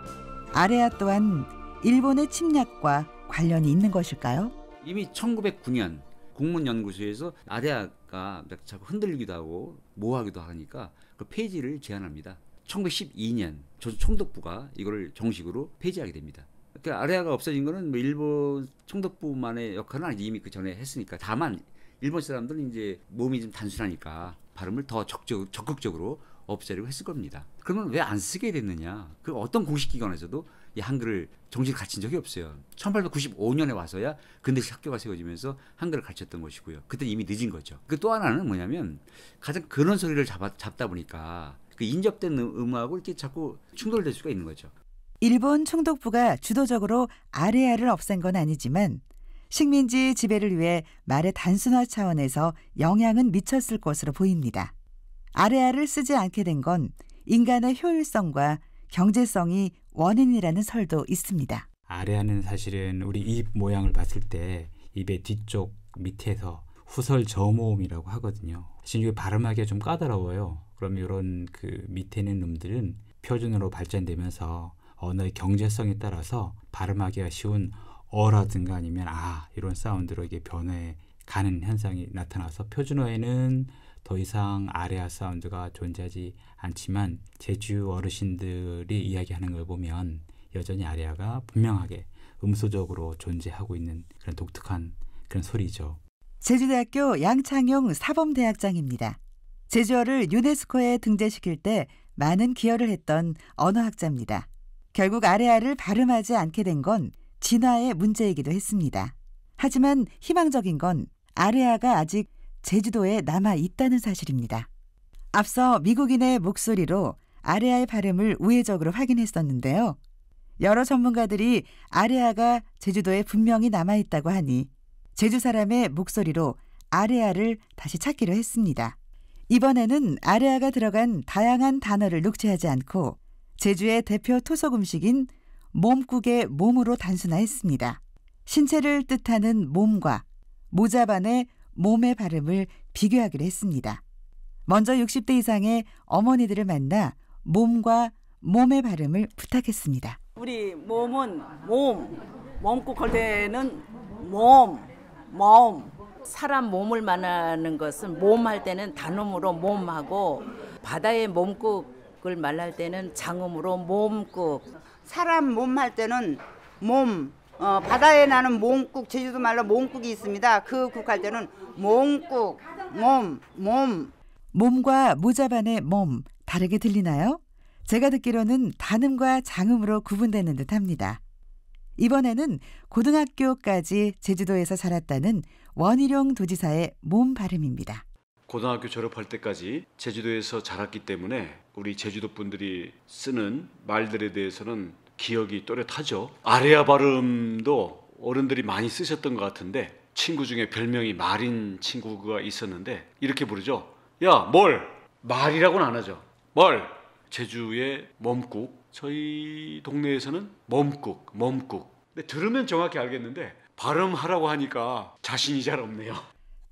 아래아 또한 일본의 침략과 관련이 있는 것일까요? 이미 1909년 국문연구소에서 아래아가 자꾸 흔들리기도 하고 모호하기도 하니까 그 폐지를 제안합니다. 1912년 조총독부가 이걸 정식으로 폐지하게 됩니다. 그러니까 아래아가 없어진 거는 뭐 일본 총독부만의 역할은 아니지, 이미 그 전에 했으니까. 다만 일본 사람들은 이제 몸이 좀 단순하니까 발음을 더 적극적으로 없애려고 했을 겁니다. 그러면 왜 안 쓰게 됐느냐? 그 어떤 공식기관에서도 이 한글을 정식 가르친 적이 없어요. 1895년에 와서야 근대식 학교가 세워지면서 한글을 가르쳤던 것이고요. 그때 이미 늦은 거죠. 그 또 하나는 뭐냐면 가장 근원 소리를 잡다 보니까 그 인접된 음하고 이렇게 자꾸 충돌될 수가 있는 거죠. 일본 총독부가 주도적으로 아래아를 없앤 건 아니지만 식민지 지배를 위해 말의 단순화 차원에서 영향은 미쳤을 것으로 보입니다. 아래아를 쓰지 않게 된 건 인간의 효율성과 경제성이 원인이라는 설도 있습니다. 아래아는 사실은 우리 입 모양을 봤을 때 입의 뒤쪽 밑에서 후설 저모음이라고 하거든요. 사실 이게 발음하기가 좀 까다로워요. 그럼 이런 그 밑에 있는 놈들은 표준어로 발전되면서 언어의 경제성에 따라서 발음하기가 쉬운 어라든가 아니면 아 이런 사운드로 이게 변해 가는 현상이 나타나서 표준어에는 더 이상 아래아 사운드가 존재하지 않지만 제주 어르신들이 이야기하는 걸 보면 여전히 아래아가 분명하게 음소적으로 존재하고 있는 그런 독특한 그런 소리죠. 제주대학교 양창용 사범대학장입니다. 제주어를 유네스코에 등재시킬 때 많은 기여를 했던 언어학자입니다. 결국 아래아를 발음하지 않게 된 건 진화의 문제이기도 했습니다. 하지만 희망적인 건 아래아가 아직 제주도에 남아 있다는 사실입니다. 앞서 미국인의 목소리로 아래아의 발음을 우회적으로 확인했었는데요. 여러 전문가들이 아래아가 제주도에 분명히 남아 있다고 하니 제주 사람의 목소리로 아래아를 다시 찾기로 했습니다. 이번에는 아래아가 들어간 다양한 단어를 녹취하지 않고 제주의 대표 토속 음식인 몸국의 몸으로 단순화했습니다. 신체를 뜻하는 몸과 모자반의 몸의 발음을 비교하기로 했습니다. 먼저 60대 이상의 어머니들을 만나 몸과 몸의 발음을 부탁했습니다. 우리 몸은 몸국 할 때는 몸. 사람 몸을 말하는 것은 몸 할 때는 단음으로 몸하고 바다의 몸국을 말할 때는 장음으로 몸국. 사람 몸 할 때는 몸. 바다에 나는 몽국, 제주도 말로 몽국이 있습니다. 그 국 할 때는 몽국, 몸. 몸과 모자반의 몸, 다르게 들리나요? 제가 듣기로는 단음과 장음으로 구분되는 듯합니다. 이번에는 고등학교까지 제주도에서 자랐다는 원희룡 도지사의 몸 발음입니다. 고등학교 졸업할 때까지 제주도에서 자랐기 때문에 우리 제주도 분들이 쓰는 말들에 대해서는 기억이 또렷하죠. 아래아 발음도 어른들이 많이 쓰셨던 것 같은데 친구 중에 별명이 말인 친구가 있었는데 이렇게 부르죠. 야, 뭘? 말이라고는 안 하죠. 뭘? 제주의 몸국, 저희 동네에서는 몸국. 근데 들으면 정확히 알겠는데 발음하라고 하니까 자신이 잘 없네요.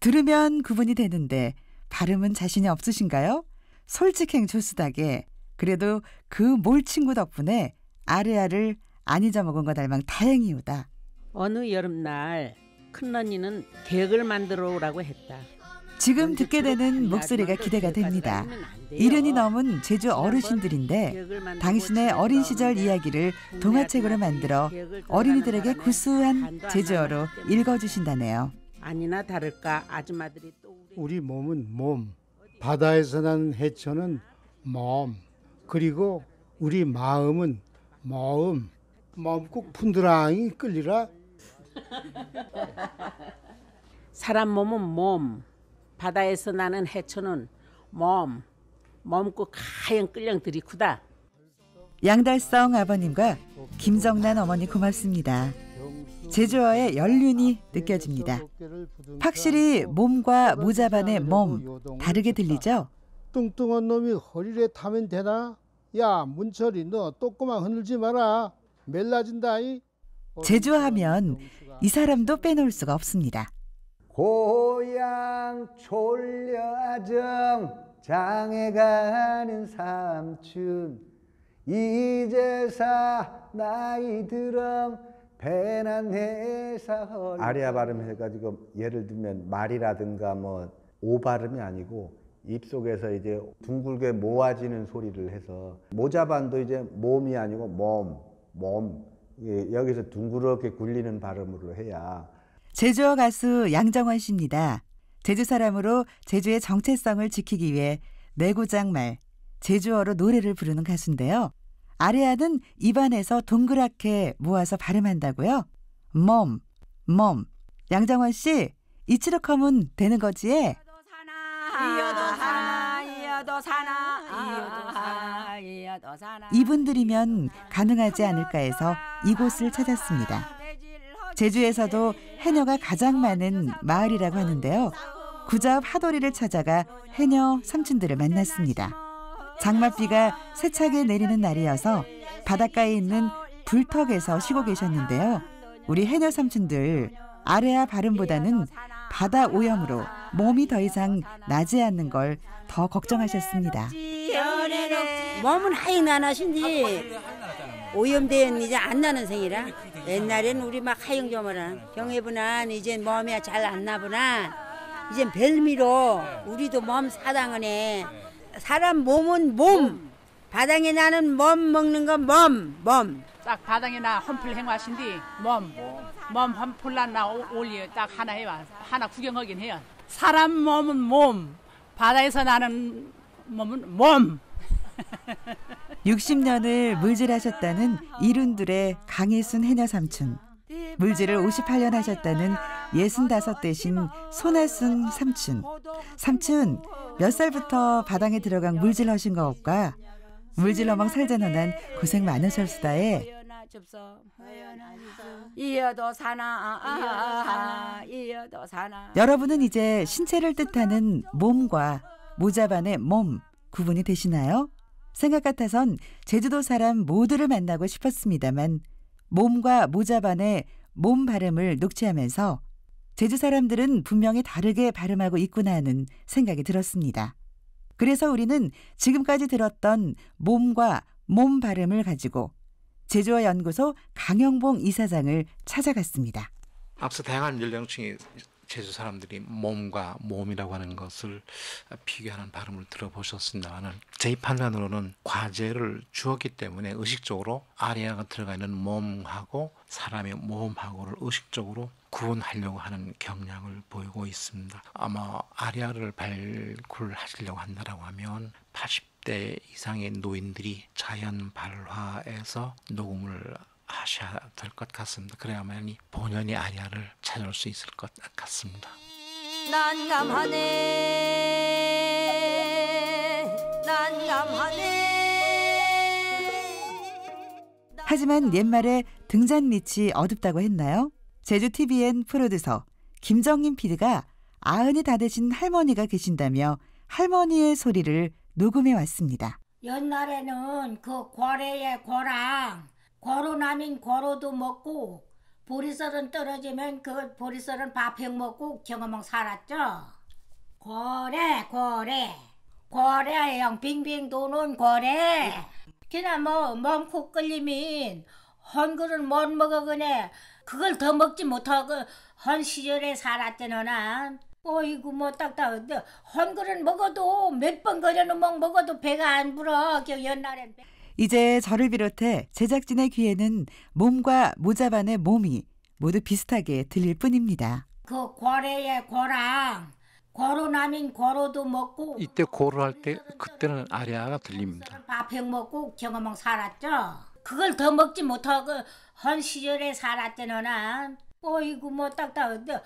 들으면 구분이 되는데 발음은 자신이 없으신가요? 솔직행 조수다게. 그래도 그 몰 친구 덕분에 아래아를 안 잊어먹은 것 달망 다행이오다. 어느 여름날 큰언니는 객을 만들어 오라고 했다. 지금 듣게 되는 목소리가 기대가 됩니다. 70이 넘은 제주 어르신들인데 당신의 어린 시절 이야기를 동화책으로 만들어 어린이들에게 구수한 제주어로 읽어주신다네요. 아니나 다를까 아줌마들이 또 우리 몸은 몸, 바다에서 나는 해초는 몸, 그리고 우리 마음은 마음, 꼭 푼드랑이 끌리라. 사람 몸은 몸, 바다에서 나는 해초는 몸고 하얀 끌령 들이쿠다. 양달성 아버님과 김정란 어머니 고맙습니다. 제주어의 연륜이 느껴집니다. 확실히 몸과 모자반의 몸 다르게 들리죠? 뚱뚱한 놈이 허리에 타면 되나? 야 문철이 너 또꼬마 흔들지 마라. 멜라진다이. 제주하면 이 사람도 빼놓을 수가 없습니다. 고향 촐려아정 장에 가는 삼촌 이제사 나이 들어 배난 회사 아리아 발음 해가지고 예를 들면 말이라든가 뭐 오 발음이 아니고 입속에서 이제 둥글게 모아지는 소리를 해서 모자반도 이제 몸이 아니고 몸 여기서 둥그렇게 굴리는 발음으로 해야. 제주어 가수 양정원 씨입니다. 제주 사람으로 제주의 정체성을 지키기 위해 내고장말, 제주어로 노래를 부르는 가수인데요. 아레아는 입안에서 동그랗게 모아서 발음한다고요? 몸. 양정원 씨, 이치로컴은 되는 거지? 이어도 사나. 이분들이면 가능하지 않을까 해서 이곳을 찾았습니다. 제주에서도 해녀가 가장 많은 마을이라고 하는데요. 구자읍 하도리를 찾아가 해녀 삼촌들을 만났습니다. 장맛비가 세차게 내리는 날이어서 바닷가에 있는 불턱에서 쉬고 계셨는데요. 우리 해녀 삼촌들 아레아 발음보다는 바다 오염으로 몸이 더 이상 나지 않는 걸 더 걱정하셨습니다. 몸은 하얘 나나신디 오염된 이제 안 나는 생이라. 옛날엔 우리 막 하영점어라 경해부난 이제 몸이 잘 안 나보나 이제 별미로 우리도 몸 사당은 해. 사람 몸은 몸, 바닥에 나는 몸 먹는 건 몸. 딱 바닥에 나 험플 행와신디 몸 험플란 나 올리 딱 하나 해와 하나 구경하긴 해요. 사람 몸은 몸, 바다에서 나는 몸은 몸. 60년을 물질하셨다는 이룬들의 강희순 해녀 삼촌, 물질을 58년 하셨다는 65 대신 손아순 삼촌 몇 살부터 바닥에 들어간 물질 하신 거 없까? 물질 어멍 살자너난 고생 많으셨수다에. 이어도 사나. 여러분은 이제 신체를 뜻하는 몸과 모자반의 몸 구분이 되시나요? 생각 같아선 제주도 사람 모두를 만나고 싶었습니다만 몸과 모자반의 몸 발음을 녹취하면서 제주 사람들은 분명히 다르게 발음하고 있구나 하는 생각이 들었습니다. 그래서 우리는 지금까지 들었던 몸과 몸 발음을 가지고 제주어 연구소 강영봉 이사장을 찾아갔습니다. 앞서 다양한 연령층이 제주 사람들이 몸과 몸이라고 하는 것을 비교하는 발음을 들어보셨습니다만 제 판단으로는 과제를 주었기 때문에 의식적으로 아리아가 들어가 있는 몸하고 사람의 몸하고를 의식적으로 구분하려고 하는 경향을 보이고 있습니다. 아마 아리아를 발굴하시려고 한다고 하면 80대 이상의 노인들이 자연 발화에서 녹음을 하셔야 될 것 같습니다. 그래야만이 본연의 아리아를 찾을 수 있을 것 같습니다. 난감하네. 하지만 옛말에 등잔 밑이 어둡다고 했나요? 제주 TVN 프로듀서 김정임 PD가 90이 다 되신 할머니가 계신다며 할머니의 소리를 녹음해 왔습니다. 옛날에는 그 고래의 고랑 고로나면 고로도 먹고 보리쌀은 떨어지면 그 보리쌀은 밥해 먹고 경어멍 살았죠. 고래형 빙빙 도는 고래. 그냥 몸콕 끌리면 한 그릇 못 먹어 그네. 그걸 더 먹지 못하고 한 시절에 살았잖아. 어이구 뭐 딱딱한데 한 그릇 먹어도 몇 번 그려놓으면 먹어도 배가 안 불어. 옛날엔 이제 저를 비롯해 제작진의 귀에는 몸과 모자반의 몸이 모두 비슷하게 들릴 뿐입니다. 그 고래의 고랑 고로남인 고로도 먹고 이때 고를 할 때 그때는 아리아가 들립니다. 밥해 먹고 경험왕 살았죠. 그걸 더 먹지 못하고 헌 시절에 살았잖아. 어이구 뭐 딱딱한데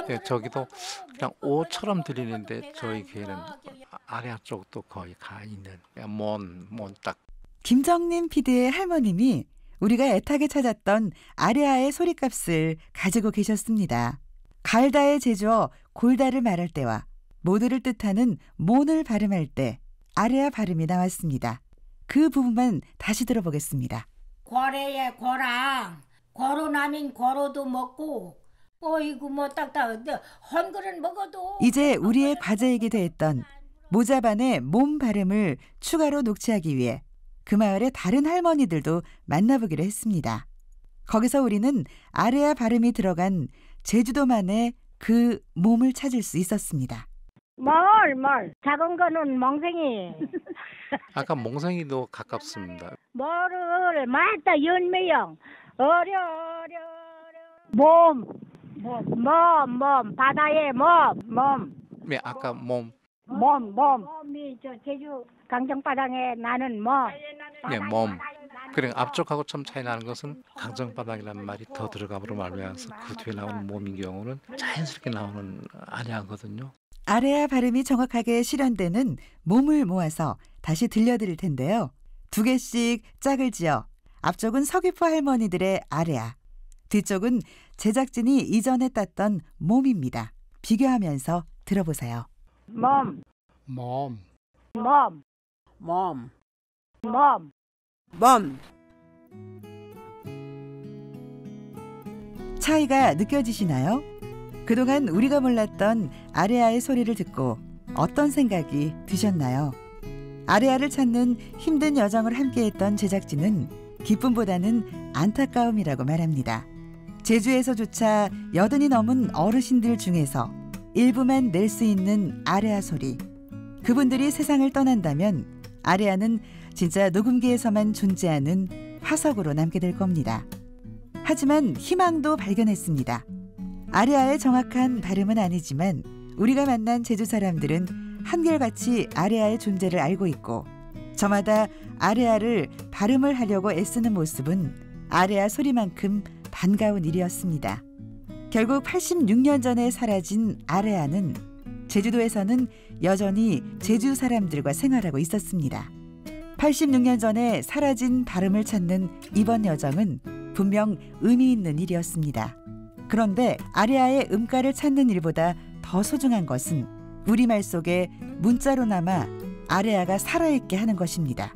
네, 저기도 그냥 오처럼 들리는데 저희 귀에는 아리아 쪽도 거의 가 있는 몬딱. 김정림 PD의 할머님이 우리가 애타게 찾았던 아레아의 소리값을 가지고 계셨습니다. 갈다의 제주어 골다를 말할 때와 모두를 뜻하는 몬을 발음할 때 아레아 발음이 나왔습니다. 그 부분만 다시 들어보겠습니다. 고래의 고랑 고로남인 고로도 먹고 어이구 뭐 딱딱한데 한 그릇 먹어도 이제 우리의 과제이기도 했던 모자반의 몸 발음을 추가로 녹취하기 위해 그 마을의 다른 할머니들도 만나보기로 했습니다. 거기서 우리는 아레아 발음이 들어간 제주도만의 그 몸을 찾을 수 있었습니다. 뭘 작은 거는 멍생이 아까 멍생이도 가깝습니다. 뭐를 맞다 연매형 어려 몸 바다의 몸 네, 아까 몸이 저 제주 강정바닥에 나는 몸. 네, 몸. 그래 앞쪽하고 좀 차이 나는 것은 강정바닥이라는 말이 더 들어가므로 말미암아서 그 뒤에 나오는 몸인 경우는 자연스럽게 나오는 아래하거든요. 아레아 발음이 정확하게 실현되는 몸을 모아서 다시 들려드릴 텐데요. 2개씩 짝을 지어 앞쪽은 서귀포 할머니들의 아레아, 뒤쪽은 제작진이 이전에 땄던 몸입니다. 비교하면서 들어보세요. 몸. 차이가 느껴지시나요? 그동안 우리가 몰랐던 아레아의 소리를 듣고 어떤 생각이 드셨나요? 아레아를 찾는 힘든 여정을 함께했던 제작진은 기쁨보다는 안타까움이라고 말합니다. 제주에서조차 80이 넘은 어르신들 중에서 일부만 낼 수 있는 아레아 소리. 그분들이 세상을 떠난다면 아레아는 진짜 녹음기에서만 존재하는 화석으로 남게 될 겁니다. 하지만 희망도 발견했습니다. 아레아의 정확한 발음은 아니지만 우리가 만난 제주 사람들은 한결같이 아레아의 존재를 알고 있고 저마다 아레아를 발음을 하려고 애쓰는 모습은 아레아 소리만큼 반가운 일이었습니다. 결국 86년 전에 사라진 아레아는 제주도에서는 여전히 제주 사람들과 생활하고 있었습니다. 86년 전에 사라진 발음을 찾는 이번 여정은 분명 의미 있는 일이었습니다. 그런데 아레아의 음가를 찾는 일보다 더 소중한 것은 우리말 속에 문자로나마 아레아가 살아있게 하는 것입니다.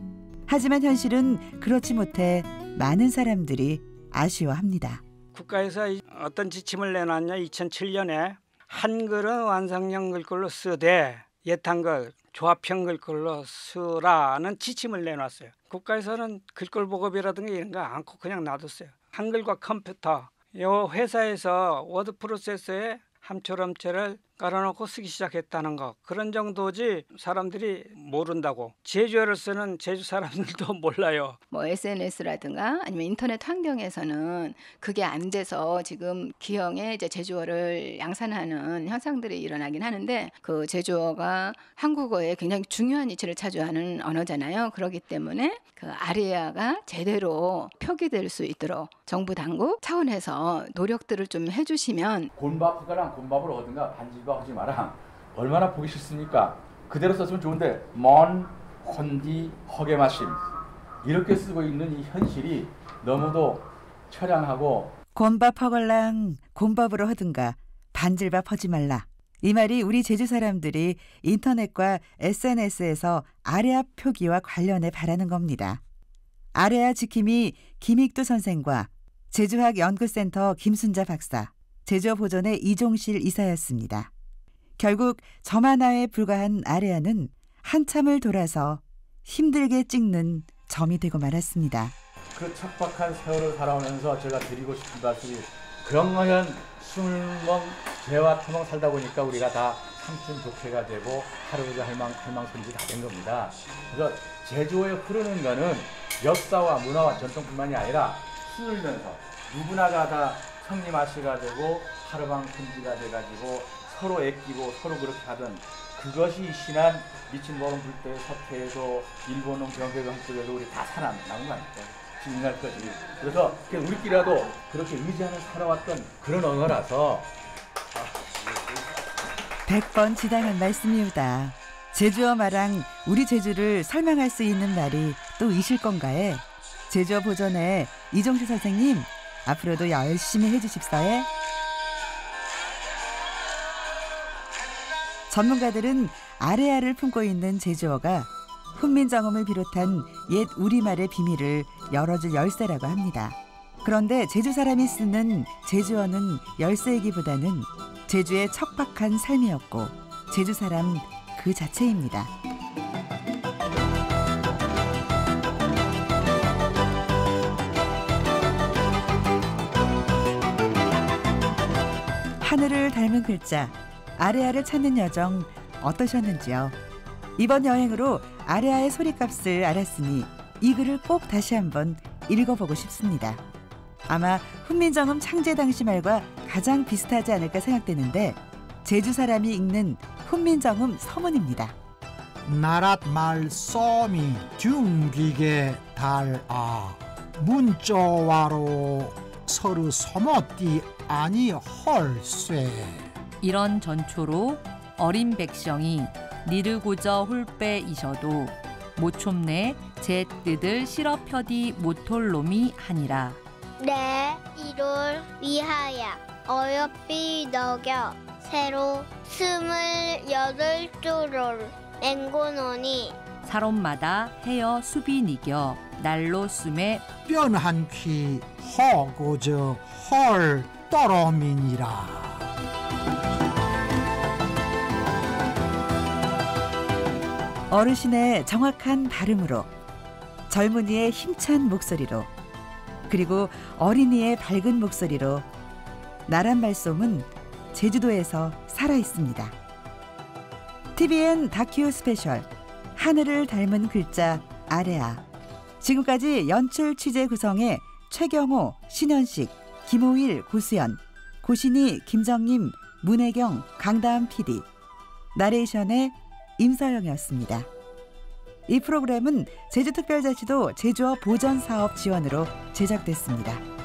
하지만 현실은 그렇지 못해 많은 사람들이 아쉬워합니다. 국가에서 어떤 지침을 내놨냐 2007년에 한글은 완성형 글꼴로 쓰되 옛한글 조합형 글꼴로 쓰라는 지침을 내놨어요. 국가에서는 글꼴 보급이라든가 이런 거 않고 그냥 놔뒀어요. 한글과 컴퓨터 이 회사에서 워드 프로세서에 함초럼체를 깔아놓고 쓰기 시작했다는 거 그런 정도지 사람들이 모른다고. 제주어를 쓰는 제주 사람들도 몰라요. 뭐 SNS라든가 아니면 인터넷 환경에서는 그게 안 돼서 지금 기형의 이제 제주어를 양산하는 현상들이 일어나긴 하는데 그 제주어가 한국어에 굉장히 중요한 위치를 차지하는 언어잖아요. 그렇기 때문에 그 아레아가 제대로 표기될 수 있도록 정부 당국 차원에서 노력들을 좀 해주시면 곤밥 그거랑 곤밥을 얻은가 반지바 하지 마라. 얼마나 보기 싫습니까? 그대로 썼으면 좋은데 먼 혼디 허게 마심 이렇게 쓰고 있는 이 현실이 너무도 처량하고 곤밥 허걸랑 곤밥으로 하든가 반질밥 하지 말라. 이 말이 우리 제주 사람들이 인터넷과 SNS에서 아레아 표기와 관련해 바라는 겁니다. 아레아 지킴이 김익두 선생과 제주학 연구센터 김순자 박사, 제주어 보존의 이종실 이사였습니다. 결국 점 하나에 불과한 아레아는 한참을 돌아서 힘들게 찍는 점이 되고 말았습니다. 그 척박한 세월을 살아오면서 제가 드리고 싶은 말씀이 병어현 술멍 재와 터멍 살다 보니까 우리가 다 삼촌 독해가 되고 할아버지 할망 손지 다 된 겁니다. 그래서 제주어에 흐르는 거는 역사와 문화와 전통뿐만이 아니라 숨으면서 누구나가 다 성리마시가 되고 하르방 손지가 돼가지고 서로 애끼고 서로 그렇게 하던 그것이 신한 미친 보름 불때 서태에도 일본은 경계도 한쪽에도 우리 다 살아남은 거 아닐까 지금날까지. 그래서 우리끼리라도 그렇게 의지하며 살아왔던 그런 언어라서 100번 지당한 말씀이오다. 제주어 마랑 우리 제주를 설명할 수 있는 말이 또 있을 건가에 제주어 보존에 이종수 선생님 앞으로도 열심히 해주십사에. 전문가들은 아레아를 품고 있는 제주어가 훈민정음을 비롯한 옛 우리말의 비밀을 열어줄 열쇠라고 합니다. 그런데 제주 사람이 쓰는 제주어는 열쇠이기보다는 제주의 척박한 삶이었고 제주 사람 그 자체입니다. 하늘을 닮은 글자 아레아를 찾는 여정 어떠셨는지요? 이번 여행으로 아레아의 소리값을 알았으니 이 글을 꼭 다시 한번 읽어보고 싶습니다. 아마 훈민정음 창제 당시 말과 가장 비슷하지 않을까 생각되는데 제주 사람이 읽는 훈민정음 서문입니다. 나랏 말씀이 중기게 달아 문자와로 서로 서먹디 아니 헐쇠. 이런 전초로 어린 백성이 니르고저 훌빼이셔도 모촌내 제 뜻을 실어펴디 못할 놈이 하니라. 내 이를 위하여 어여삐 너겨 새로 28줄을 맹고노니 사람마다 헤어 수비 니겨 날로 숨에 뼈한 퀴 허고저 헐 떨어미니라. 어르신의 정확한 발음으로 젊은이의 힘찬 목소리로 그리고 어린이의 밝은 목소리로 나란 말솜은 제주도에서 살아있습니다. TVN 다큐 스페셜 하늘을 닮은 글자 아레아. 지금까지 연출 취재 구성의 최경호, 신현식, 김호일, 고수연, 고신희, 김정림, 문혜경, 강다은 PD, 나레이션의 임서영이었습니다. 이 프로그램은 제주특별자치도 제주어 보전사업 지원으로 제작됐습니다.